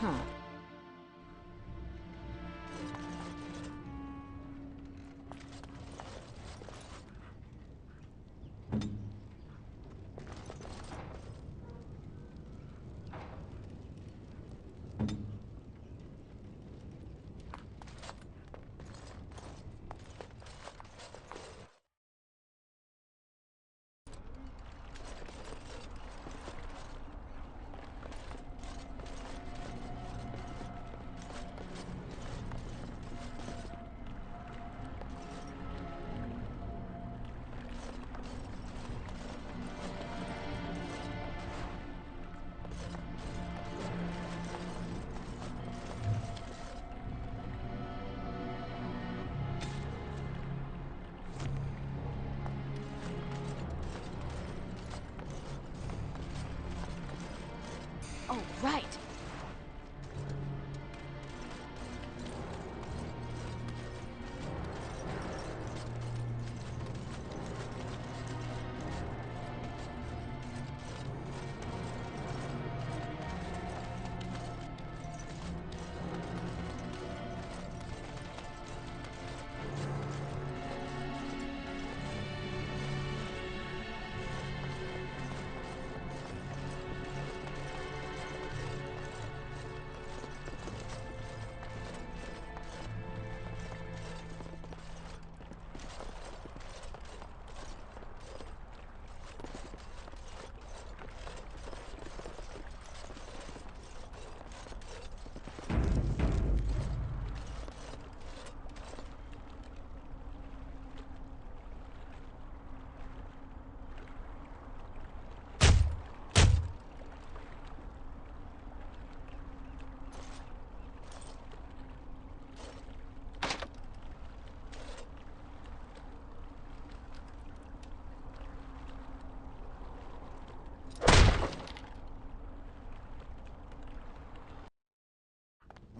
Oh, right.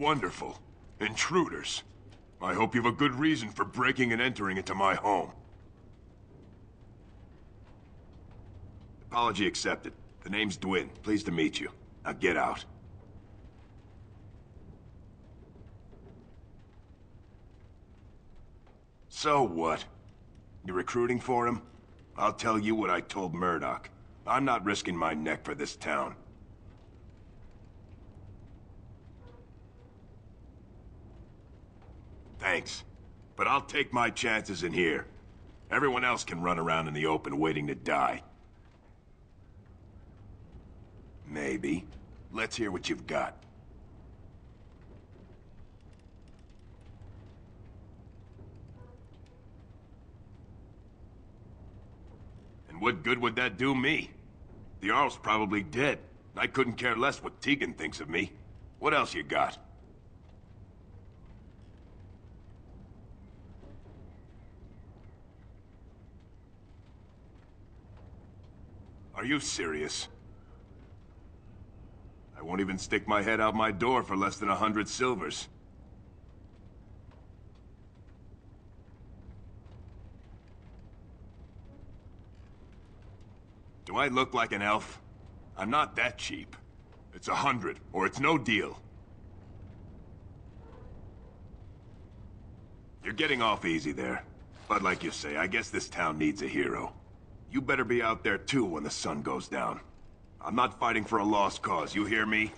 Wonderful. Intruders. I hope you have a good reason for breaking and entering into my home. Apology accepted. The name's Dwin. Pleased to meet you. Now get out. So what? You recruiting for him? I'll tell you what I told Murdoch. I'm not risking my neck for this town. Thanks. But I'll take my chances in here. Everyone else can run around in the open waiting to die. Maybe. Let's hear what you've got. And what good would that do me? The Jarl's probably dead. I couldn't care less what Tegan thinks of me. What else you got? Are you serious? I won't even stick my head out my door for less than 100 silvers. Do I look like an elf? I'm not that cheap. It's 100, or it's no deal. You're getting off easy there. But like you say, I guess this town needs a hero. You better be out there too when the sun goes down. I'm not fighting for a lost cause, you hear me?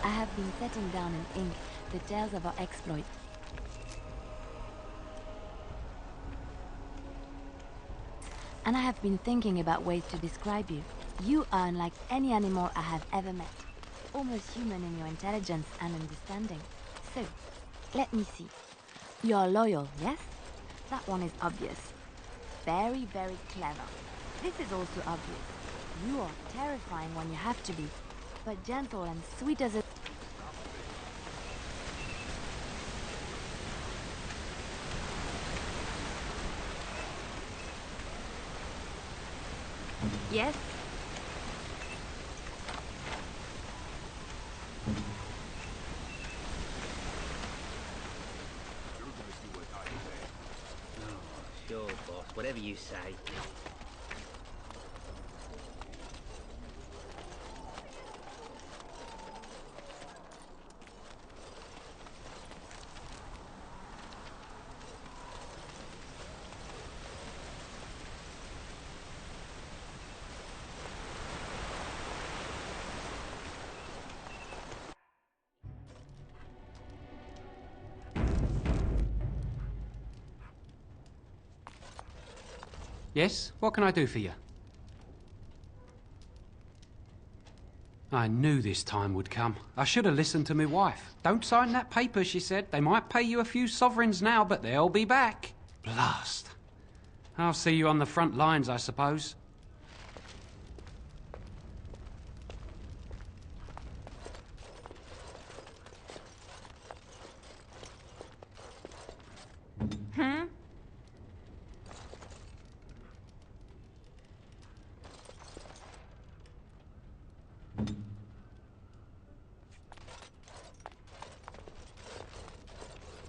I have been setting down in ink the tales of our exploits. And I have been thinking about ways to describe you. You are unlike any animal I have ever met. Almost human in your intelligence and understanding. So, let me see. You are loyal, yes? That one is obvious. Very, very clever. This is also obvious. You are terrifying when you have to be, but gentle and sweet as a... Yes? You're gonna do what I say. Oh, sure, boss. Whatever you say. Yes? What can I do for you? I knew this time would come. I should have listened to my wife. Don't sign that paper, she said. They might pay you a few sovereigns now, but they'll be back. Blast. I'll see you on the front lines, I suppose.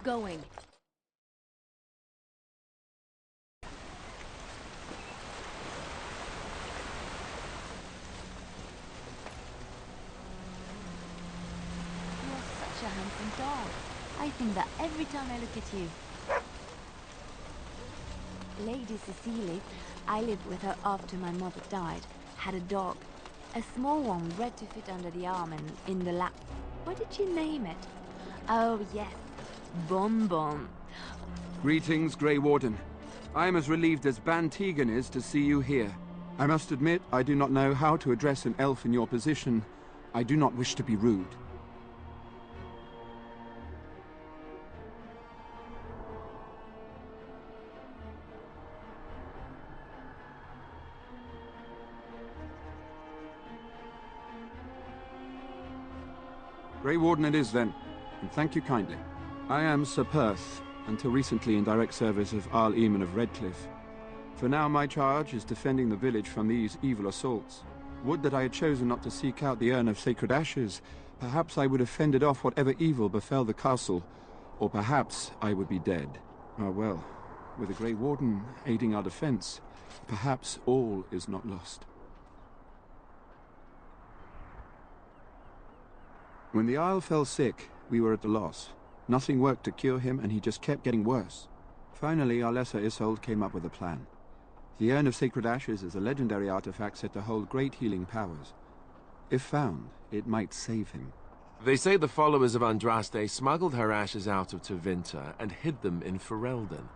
Going. You are such a handsome dog. I think that every time I look at you. Lady Cecily, I lived with her after my mother died, had a dog. A small one bred to fit under the arm and in the lap. What did you name it? Oh, yes. Bon Bon. Greetings, Grey Warden. I am as relieved as Ban Tegan is to see you here. I must admit, I do not know how to address an elf in your position. I do not wish to be rude. Grey Warden it is then, and thank you kindly. I am Sir Perth, until recently in direct service of Arl Eamon of Redcliffe. For now my charge is defending the village from these evil assaults. Would that I had chosen not to seek out the urn of sacred ashes. Perhaps I would have fended off whatever evil befell the castle, or perhaps I would be dead. Ah well, with the Grey Warden aiding our defense, perhaps all is not lost. When the Isle fell sick, we were at a loss. Nothing worked to cure him, and he just kept getting worse. Finally, our lesser Isolde came up with a plan. The Urn of Sacred Ashes is a legendary artifact said to hold great healing powers. If found, it might save him. They say the followers of Andraste smuggled her ashes out of Tevinter and hid them in Ferelden.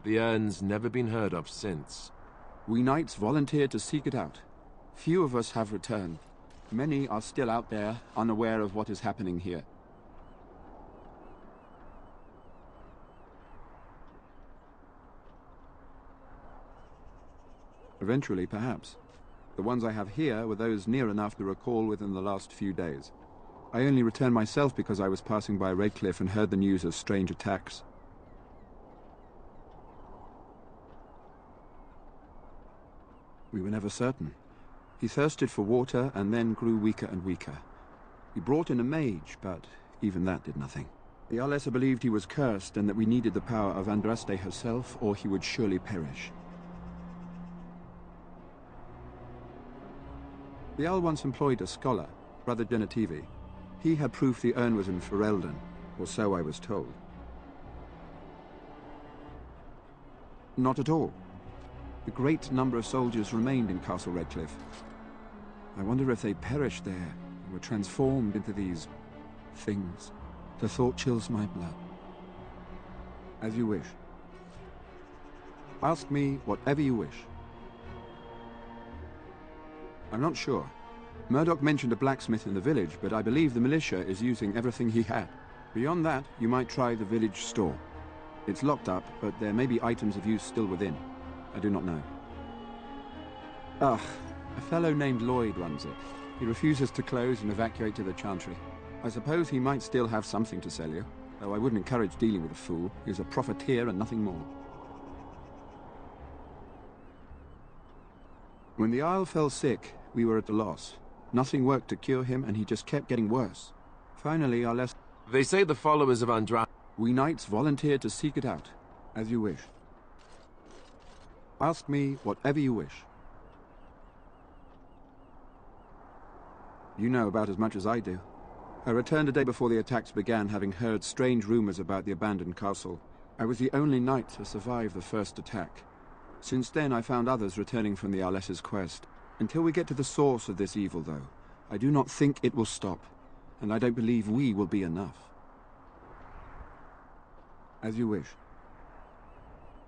The urn's never been heard of since. We knights volunteered to seek it out. Few of us have returned. Many are still out there, unaware of what is happening here. Eventually, perhaps. The ones I have here were those near enough to recall within the last few days. I only returned myself because I was passing by Redcliffe and heard the news of strange attacks. We were never certain. He thirsted for water and then grew weaker and weaker. We brought in a mage, but even that did nothing. The Arlessa believed he was cursed and that we needed the power of Andraste herself, or he would surely perish. The Owl once employed a scholar, Brother Genetivi. He had proof the urn was in Ferelden, or so I was told. Not at all. A great number of soldiers remained in Castle Redcliffe. I wonder if they perished there, were transformed into these things. The thought chills my blood. As you wish. Ask me whatever you wish. I'm not sure. Murdoch mentioned a blacksmith in the village, but I believe the militia is using everything he had. Beyond that, you might try the village store. It's locked up, but there may be items of use still within. I do not know. A fellow named Lloyd runs it. He refuses to close and evacuate to the Chantry. I suppose he might still have something to sell you, though I wouldn't encourage dealing with a fool. He's a profiteer and nothing more. When the Isle fell sick, we were at a loss. Nothing worked to cure him, and he just kept getting worse. Finally, our lesson... They say the followers of Andraste... We knights volunteered to seek it out, as you wish. Ask me whatever you wish. You know about as much as I do. I returned a day before the attacks began, having heard strange rumors about the abandoned castle. I was the only knight to survive the first attack. Since then, I found others returning from the Arlessa's quest. Until we get to the source of this evil, though, I do not think it will stop, and I don't believe we will be enough. As you wish.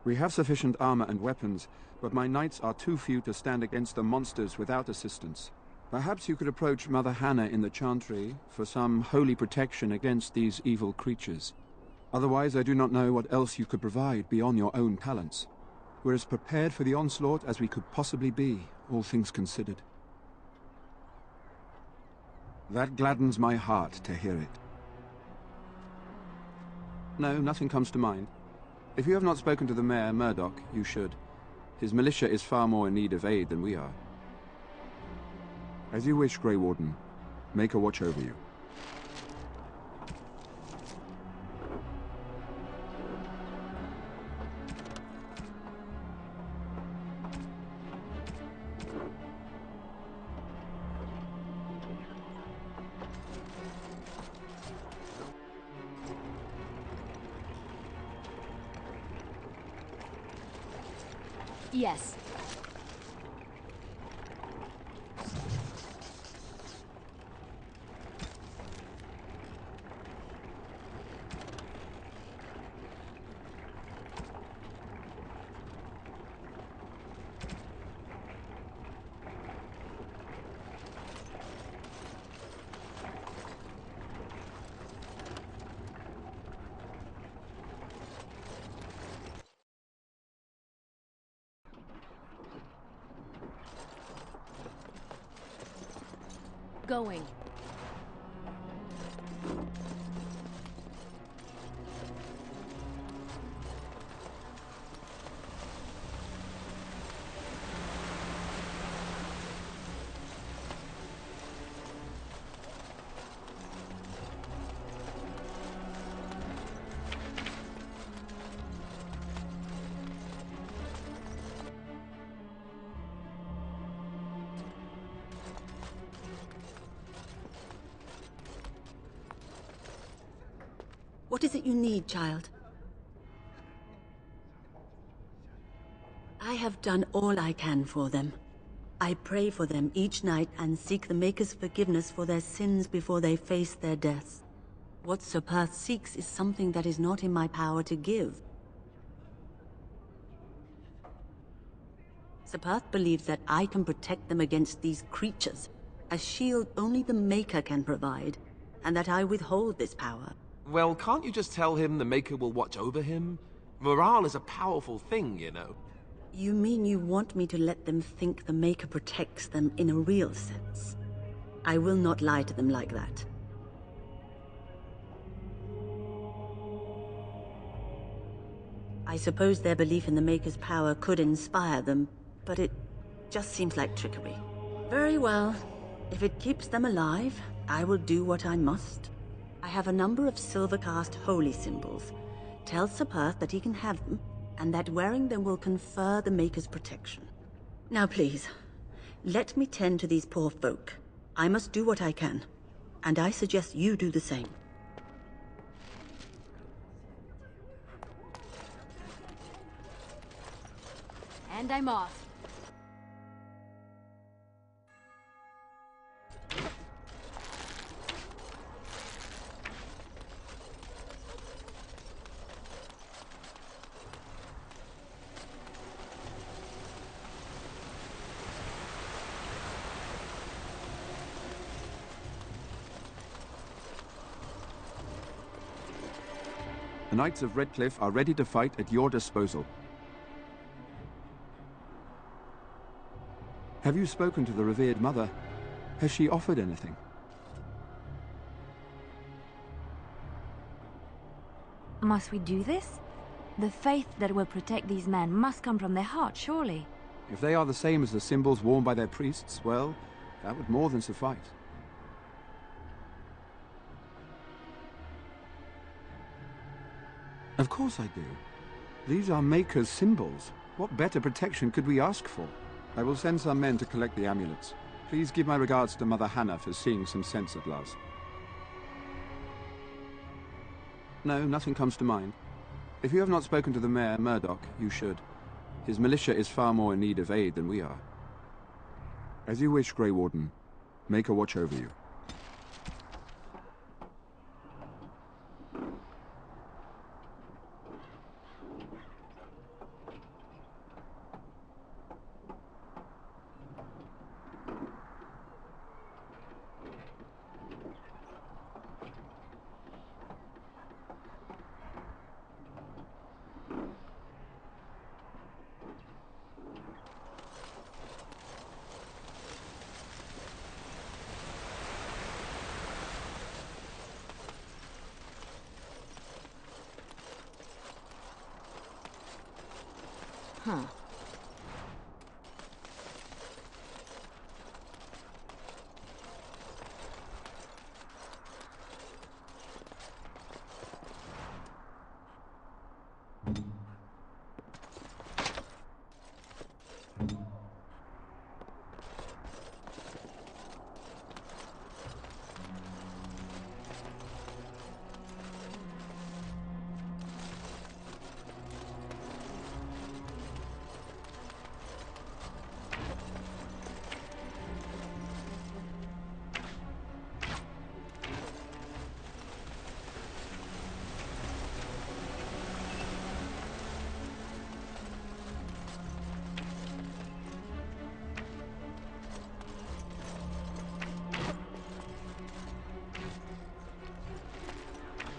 We have sufficient armor and weapons, but my knights are too few to stand against the monsters without assistance. Perhaps you could approach Mother Hannah in the Chantry for some holy protection against these evil creatures. Otherwise, I do not know what else you could provide beyond your own talents. We're as prepared for the onslaught as we could possibly be, all things considered. That gladdens my heart to hear it. No, nothing comes to mind. If you have not spoken to the mayor, Murdoch, you should. His militia is far more in need of aid than we are. As you wish, Grey Warden. Maker watch over you. Yes. Going. What is it you need, child? I have done all I can for them. I pray for them each night and seek the Maker's forgiveness for their sins before they face their deaths. What Sir Perth seeks is something that is not in my power to give. Sir Perth believes that I can protect them against these creatures, a shield only the Maker can provide, and that I withhold this power. Well, can't you just tell him the Maker will watch over him? Morale is a powerful thing, you know. You mean you want me to let them think the Maker protects them in a real sense? I will not lie to them like that. I suppose their belief in the Maker's power could inspire them, but it just seems like trickery. Very well. If it keeps them alive, I will do what I must. I have a number of silver-cast holy symbols. Tell Sir Perth that he can have them, and that wearing them will confer the Maker's protection. Now please, let me tend to these poor folk. I must do what I can, and I suggest you do the same. And I'm off. The Knights of Redcliffe are ready to fight at your disposal. Have you spoken to the revered mother? Has she offered anything? Must we do this? The faith that will protect these men must come from their heart, surely. If they are the same as the symbols worn by their priests, well, that would more than suffice. Of course I do. These are Maker's symbols. What better protection could we ask for? I will send some men to collect the amulets. Please give my regards to Mother Hannah for seeing some sense at last. No, nothing comes to mind. If you have not spoken to the Mayor, Murdoch, you should. His militia is far more in need of aid than we are. As you wish, Grey Warden. Maker watch over you. Huh.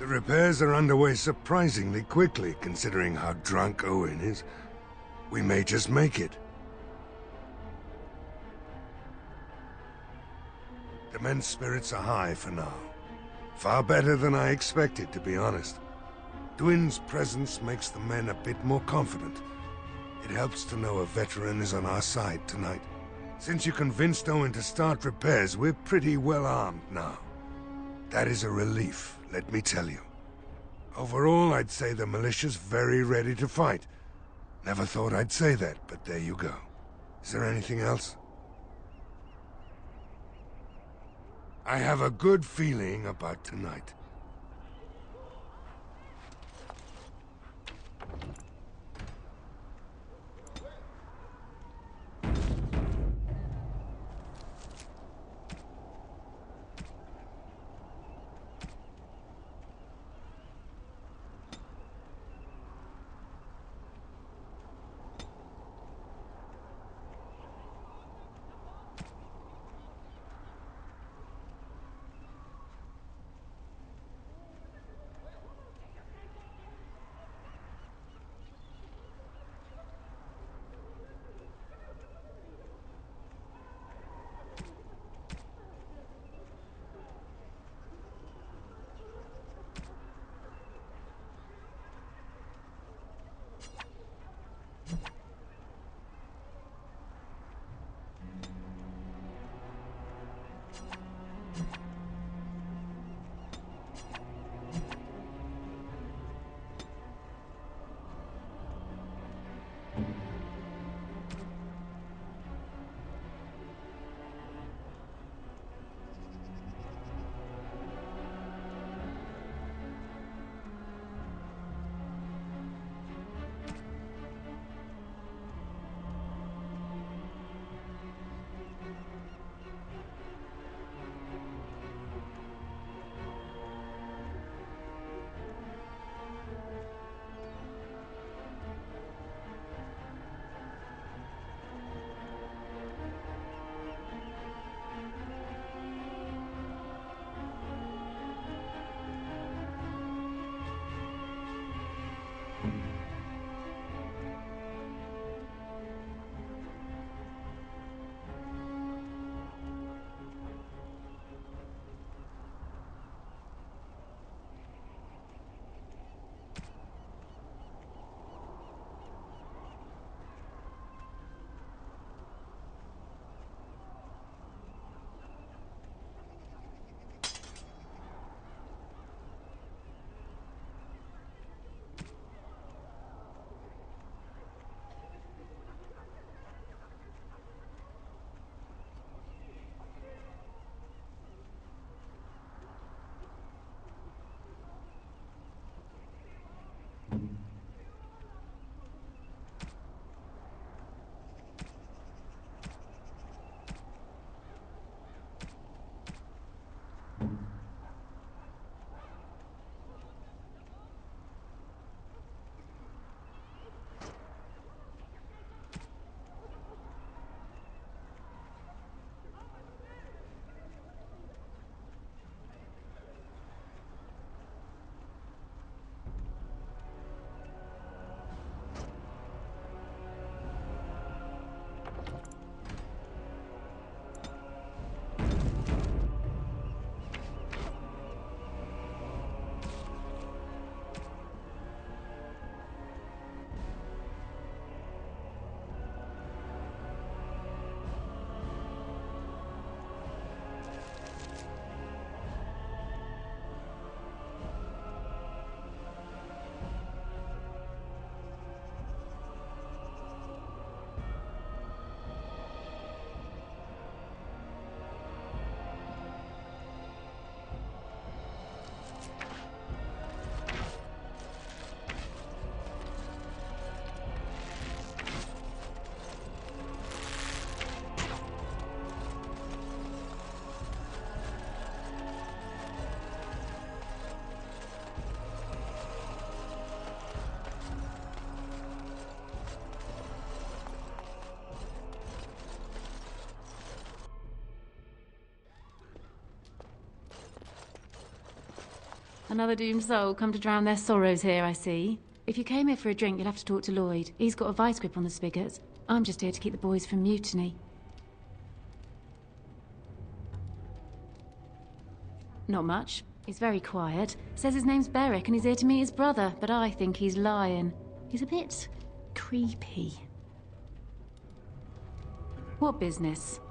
The repairs are underway surprisingly quickly, considering how drunk Owen is. We may just make it. The men's spirits are high for now. Far better than I expected, to be honest. Dwin's presence makes the men a bit more confident. It helps to know a veteran is on our side tonight. Since you convinced Owen to start repairs, we're pretty well armed now. That is a relief, let me tell you. Overall, I'd say the militia's very ready to fight. Never thought I'd say that, but there you go. Is there anything else? I have a good feeling about tonight. Another doomed soul come to drown their sorrows here, I see. If you came here for a drink, you'll have to talk to Lloyd. He's got a vice grip on the spigots. I'm just here to keep the boys from mutiny. Not much. He's very quiet. Says his name's Beric and he's here to meet his brother, but I think he's lying. He's a bit creepy. What business?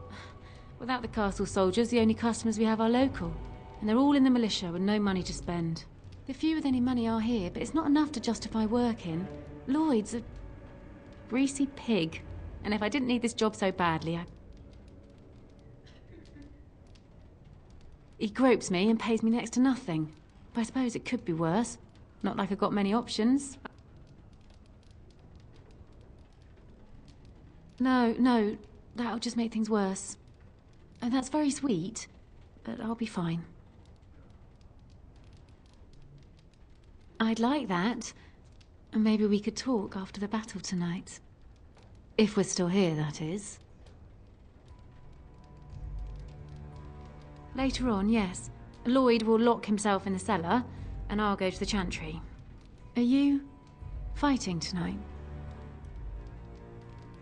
Without the castle soldiers, the only customers we have are local. And they're all in the militia with no money to spend. The few with any money are here, but it's not enough to justify working. Lloyd's a greasy pig. And if I didn't need this job so badly, He gropes me and pays me next to nothing. But I suppose it could be worse. Not like I've got many options. No, that'll just make things worse. And that's very sweet, but I'll be fine. I'd like that. And maybe we could talk after the battle tonight. If we're still here, that is. Later on, yes. Lloyd will lock himself in the cellar, and I'll go to the chantry. Are you fighting tonight?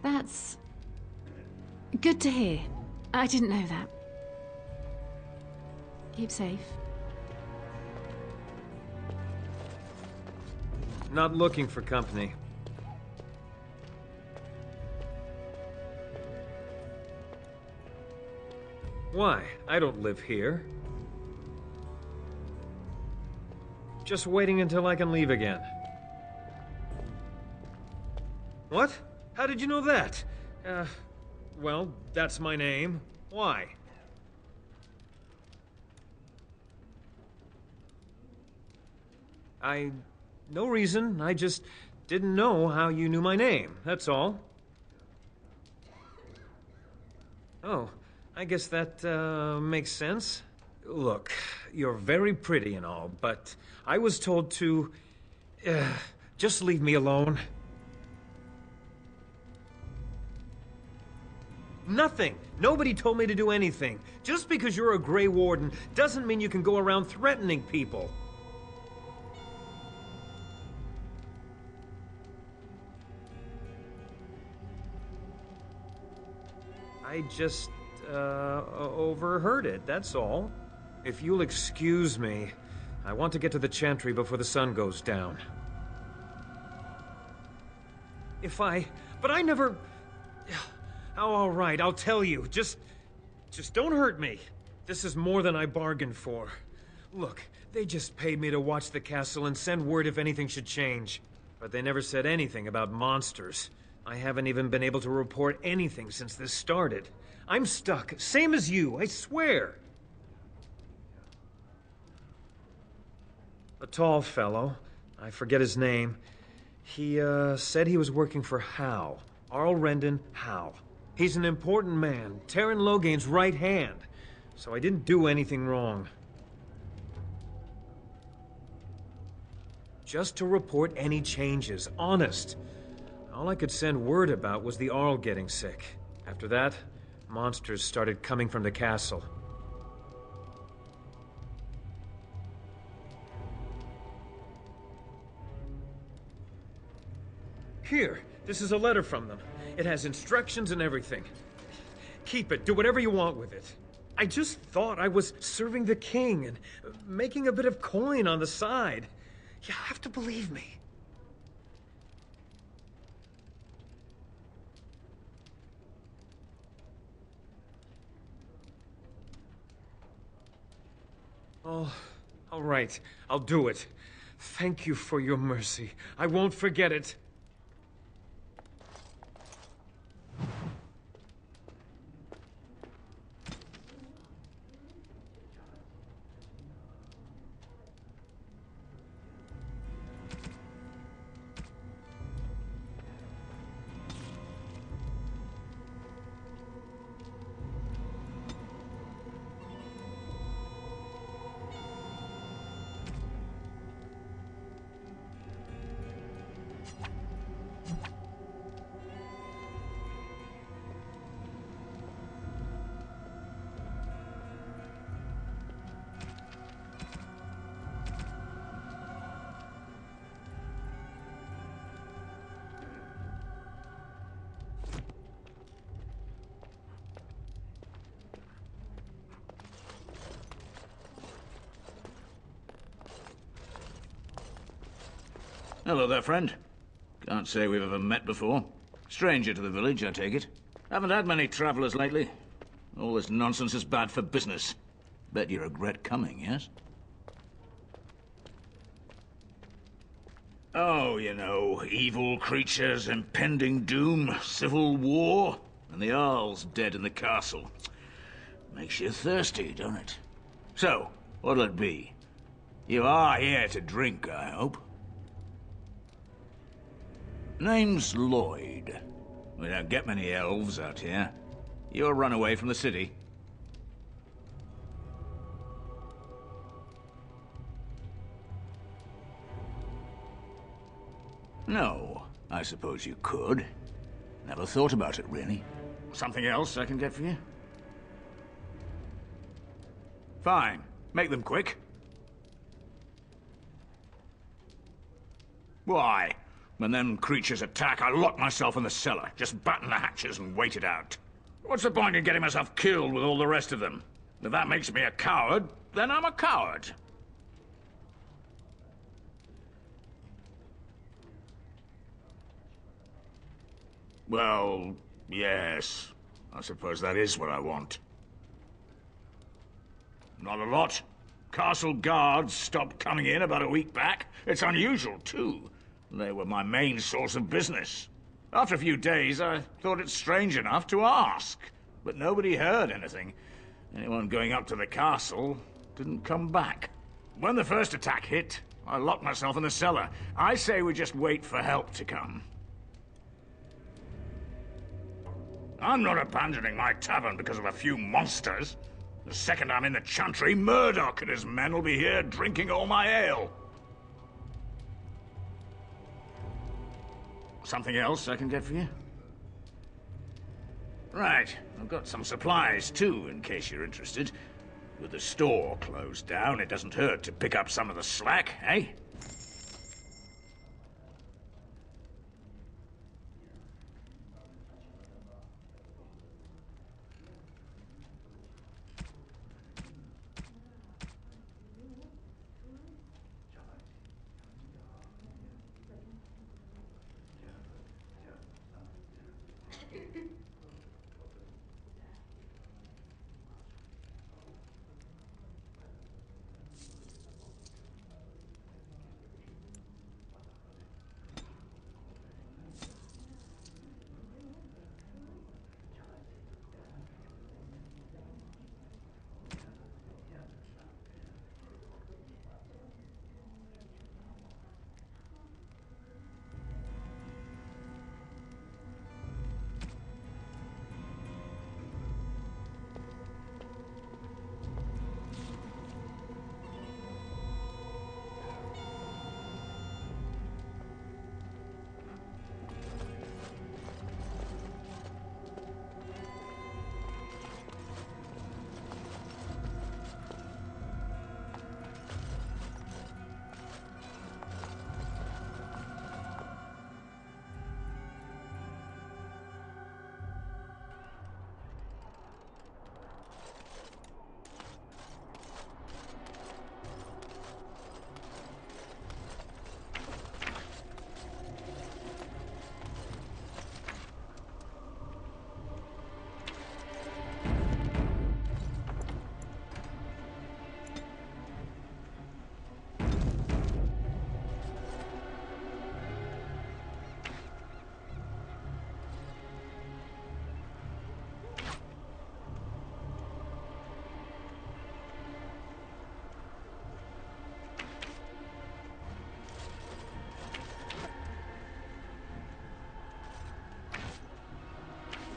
That's good to hear. I didn't know that. Keep safe. Not looking for company. Why? I don't live here. Just waiting until I can leave again. What? How did you know that? Well, that's my name. Why? No reason. I just didn't know how you knew my name, that's all. Oh, I guess that, makes sense. Look, you're very pretty and all, but I was told to... just leave me alone. Nothing! Nobody told me to do anything. Just because you're a Grey Warden doesn't mean you can go around threatening people. I just, overheard it, that's all. If you'll excuse me, I want to get to the chantry before the sun goes down. But I never... Oh, all right, I'll tell you. Just don't hurt me. This is more than I bargained for. Look, they just paid me to watch the castle and send word if anything should change. But they never said anything about monsters. I haven't even been able to report anything since this started. I'm stuck, same as you, I swear. A tall fellow, I forget his name. He, said he was working for Hal. Arl Rendon Hal. He's an important man, Terran Loghain's right hand. So I didn't do anything wrong. Just to report any changes, honest. All I could send word about was the Arl getting sick. After that, monsters started coming from the castle. Here, this is a letter from them. It has instructions and everything. Keep it, do whatever you want with it. I just thought I was serving the king and making a bit of coin on the side. You have to believe me. Oh, all right. I'll do it. Thank you for your mercy. I won't forget it. Hello there, friend. Can't say we've ever met before. Stranger to the village, I take it. Haven't had many travelers lately. All this nonsense is bad for business. Bet you regret coming, yes? Oh, you know, evil creatures, impending doom, civil war, and the Earl's dead in the castle. Makes you thirsty, don't it? So, what'll it be? You are here to drink, I hope. Name's Lloyd. We don't get many elves out here. You're a runaway from the city. No, I suppose you could. Never thought about it, really. Something else I can get for you? Fine. Make them quick. Why? When them creatures attack, I lock myself in the cellar. Just batten the hatches and wait it out. What's the point in getting myself killed with all the rest of them? If that makes me a coward, then I'm a coward. Well, yes. I suppose that is what I want. Not a lot. Castle guards stopped coming in about a week back. It's unusual, too. They were my main source of business. After a few days, I thought it strange enough to ask. But nobody heard anything. Anyone going up to the castle didn't come back. When the first attack hit, I locked myself in the cellar. I say we just wait for help to come. I'm not abandoning my tavern because of a few monsters. The second I'm in the chantry, Murdoch and his men will be here drinking all my ale. Something else I can get for you? Right, I've got some supplies too, in case you're interested. With the store closed down, it doesn't hurt to pick up some of the slack, eh?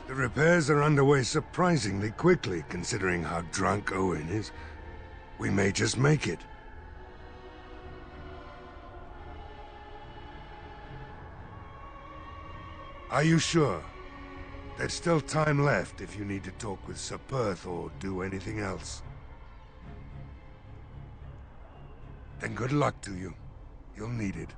The repairs are underway surprisingly quickly, considering how drunk Owen is. We may just make it. Are you sure? There's still time left if you need to talk with Sir Perth or do anything else. Then good luck to you. You'll need it.